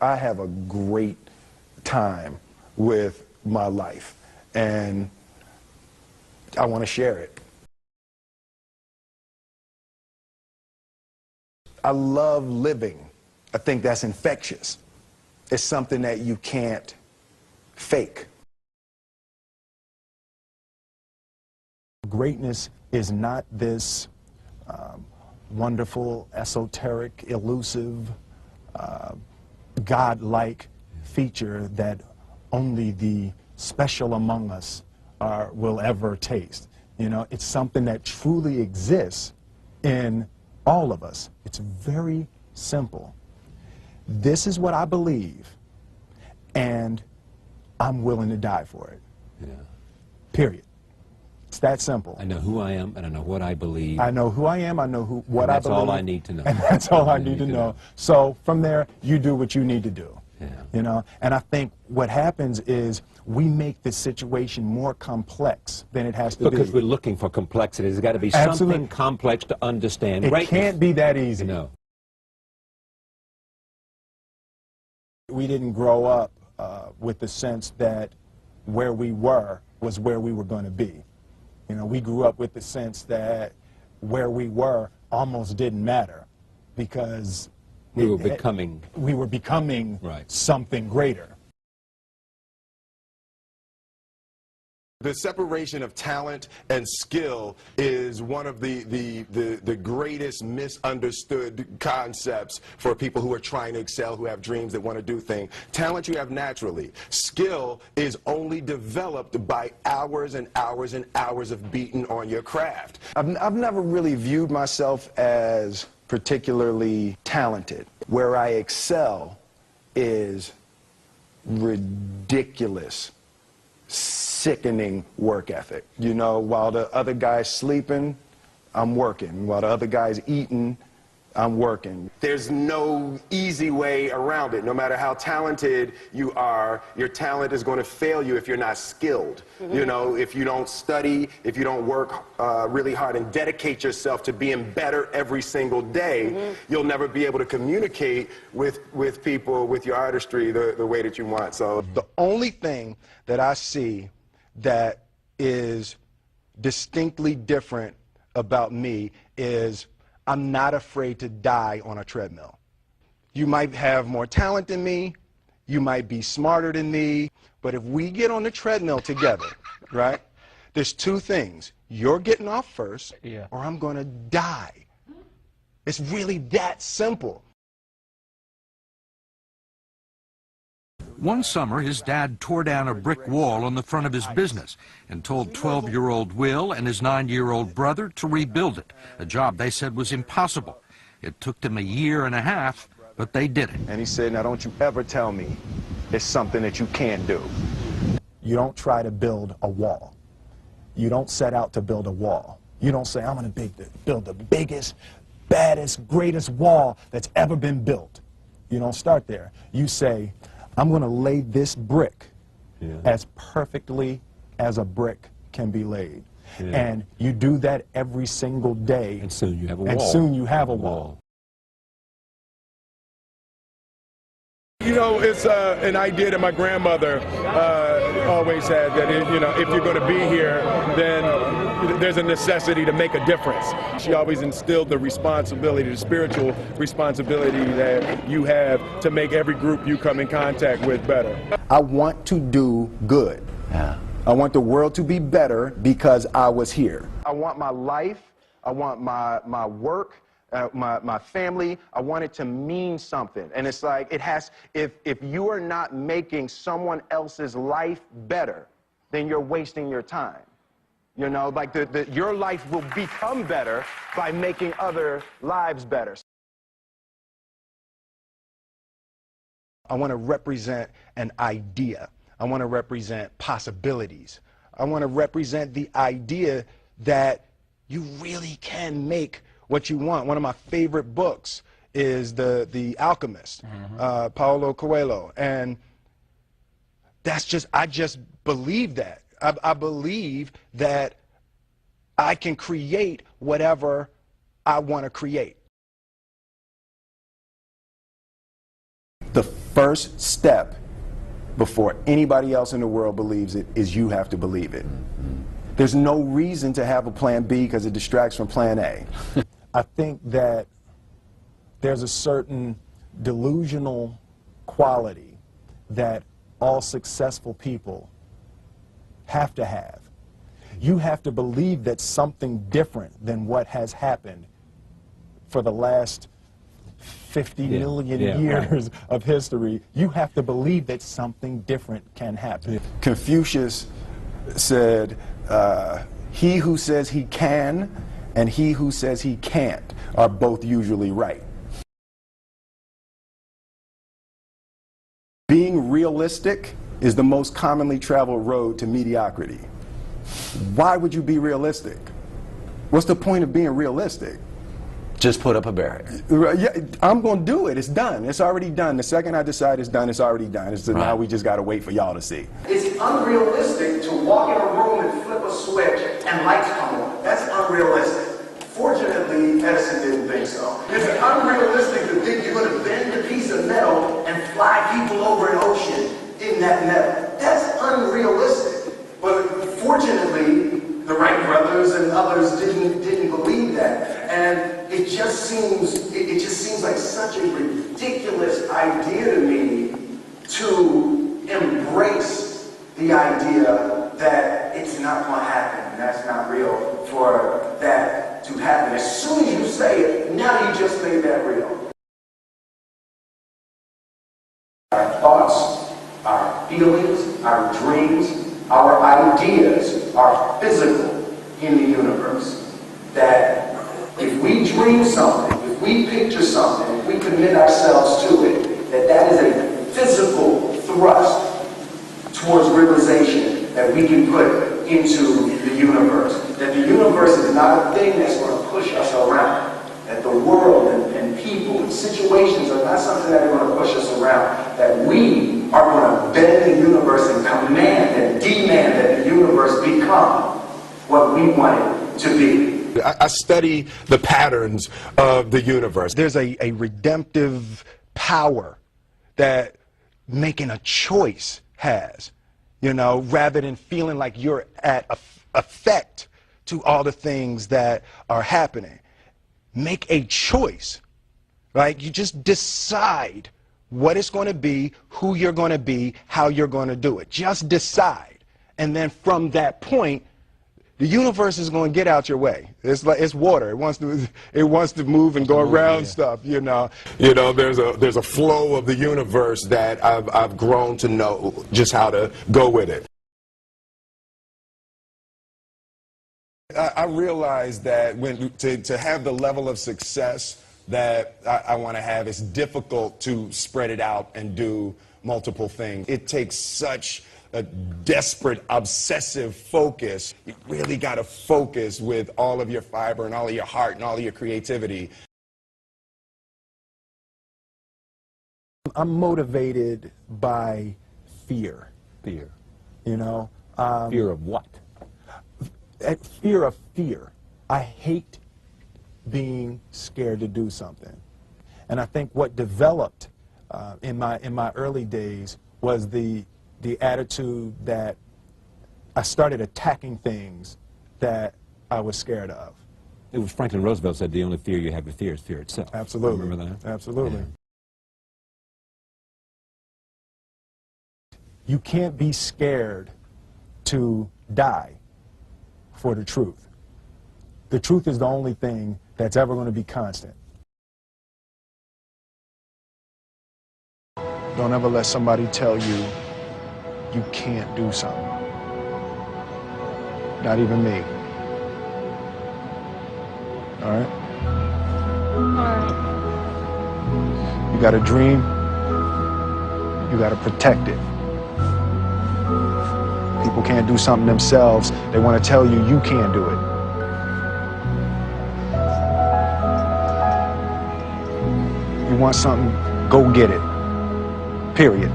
I have a great time with my life, and I want to share it. I love living. I think that's infectious. It's something that you can't fake. Greatness is not this wonderful, esoteric, elusive, God-like feature that only the special among us will ever taste. You know, it's something that truly exists in all of us. It's very simple. This is what I believe, and I'm willing to die for it. Yeah. Period. It's that simple. I know who I am, and I know what I believe. I know who I am, I know what I believe. That's all I need to know. And that's all I need to know. So from there, you do what you need to do. Yeah. You know, and I think what happens is we make the situation more complex than it has to be. Because we're looking for complexity. There's got to be Absolutely. something complex to understand. It can't be that easy. No. We didn't grow up with the sense that where we were was where we were going to be. You know, we grew up with the sense that where we were almost didn't matter because we were becoming right. Something greater. The separation of talent and skill is one of the greatest misunderstood concepts for people who are trying to excel, who have dreams, that want to do things. Talent you have naturally. Skill is only developed by hours and hours and hours of beating on your craft. I've never really viewed myself as particularly talented. Where I excel is ridiculous, sickening work ethic. You know, while the other guy's sleeping, I'm working. While the other guy's eating, I'm working. There's no easy way around it. No matter how talented you are, your talent is going to fail you if you're not skilled. Mm-hmm. You know, if you don't study, if you don't work really hard and dedicate yourself to being better every single day, mm-hmm. you'll never be able to communicate with people, with your artistry, the way that you want. So the only thing that I see that is distinctly different about me is I'm not afraid to die on a treadmill. You might have more talent than me, you might be smarter than me, but if we get on the treadmill together, right, there's two things. You're getting off first, or I'm going to die. It's really that simple. One summer, his dad tore down a brick wall on the front of his business and told 12-year-old Will and his 9-year-old brother to rebuild it, a job they said was impossible. It took them 1.5 years, but they did it. And he said, now don't you ever tell me it's something that you can't do. You don't try to build a wall. You don't set out to build a wall. You don't say, I'm going to build the biggest, baddest, greatest wall that's ever been built. You don't start there. You say, I'm going to lay this brick as perfectly as a brick can be laid. Yeah. And you do that every single day. And soon you have a wall. And soon you have a wall. You know, it's an idea that my grandmother always had, that you know, if you're going to be here, then there's a necessity to make a difference. She always instilled the responsibility, the spiritual responsibility that you have to make every group you come in contact with better. I want to do good. Yeah. I want the world to be better because I was here. I want my life, I want my work, my family, I want it to mean something. And it's like, it has, if you are not making someone else's life better, then you're wasting your time. You know, like your life will become better by making other lives better. I want to represent an idea. I want to represent possibilities. I want to represent the idea that you really can make what you want. One of my favorite books is The Alchemist, Paulo Coelho, and that's just, I just believe that. I believe that I can create whatever I want to create. The first step before anybody else in the world believes it is you have to believe it. There's no reason to have a plan B because it distracts from plan A. I think that there's a certain delusional quality that all successful people have to have. You have to believe that something different than what has happened for the last 50 million years of history. You have to believe that something different can happen. Confucius said, he who says he can and he who says he can't are both usually right. Being realistic is the most commonly traveled road to mediocrity. Why would you be realistic? What's the point of being realistic? Just put up a barrier. Yeah, I'm going to do it. It's done. It's already done. The second I decide it's done, it's already done. It's now we just got to wait for y'all to see. It's unrealistic to walk in a room and flip a switch and lights come on. That's unrealistic. Fortunately, Edison didn't think so. It's unrealistic to think you're going to bend a piece of metal and fly people over an ocean in that metal. That's unrealistic. But fortunately, the Wright brothers and others didn't believe that. And it just seems like such a ridiculous idea to me to embrace the idea that it's not going to happen and that's not real for that to happen. As soon as you say it, now you just made that real. Our thoughts, our feelings, our dreams, our ideas are physical in the universe. That if we dream something, if we picture something, if we commit ourselves to it, that is a physical thrust towards realization that we can put into the universe. That the universe is not a thing that's going to push us around. That the world and people and situations are not something that are going to push us around. That we are going to bend the universe and command and demand that the universe become what we want it to be. I study the patterns of the universe. There's a redemptive power that making a choice has, you know, rather than feeling like you're at effect to all the things that are happening. Make a choice, right? You just decide what it's going to be, who you're going to be, how you're going to do it. Just decide. And then from that point, the universe is going to get out your way. It's like it's water. It wants to move and go around stuff, you know. You know, there's a flow of the universe that I've grown to know just how to go with it. I realized that to have the level of success that I want to have, it's difficult to spread it out and do multiple things. It takes such a desperate, obsessive focus. You really got to focus with all of your fiber and all of your heart and all of your creativity. I'm motivated by fear. Fear. You know? Fear of what? Fear of fear. I hate being scared to do something. And I think what developed in my early days was the attitude that I started attacking things that I was scared of. It was Franklin Roosevelt said the only fear you have of fear is fear itself. Absolutely. Remember that? Absolutely. Yeah. You can't be scared to die for the truth. The truth is the only thing that's ever going to be constant. Don't ever let somebody tell you you can't do something. Not even me. All right? You got a dream, you got to protect it. People can't do something themselves. They want to tell you you can't do it. You want something, go get it. Period.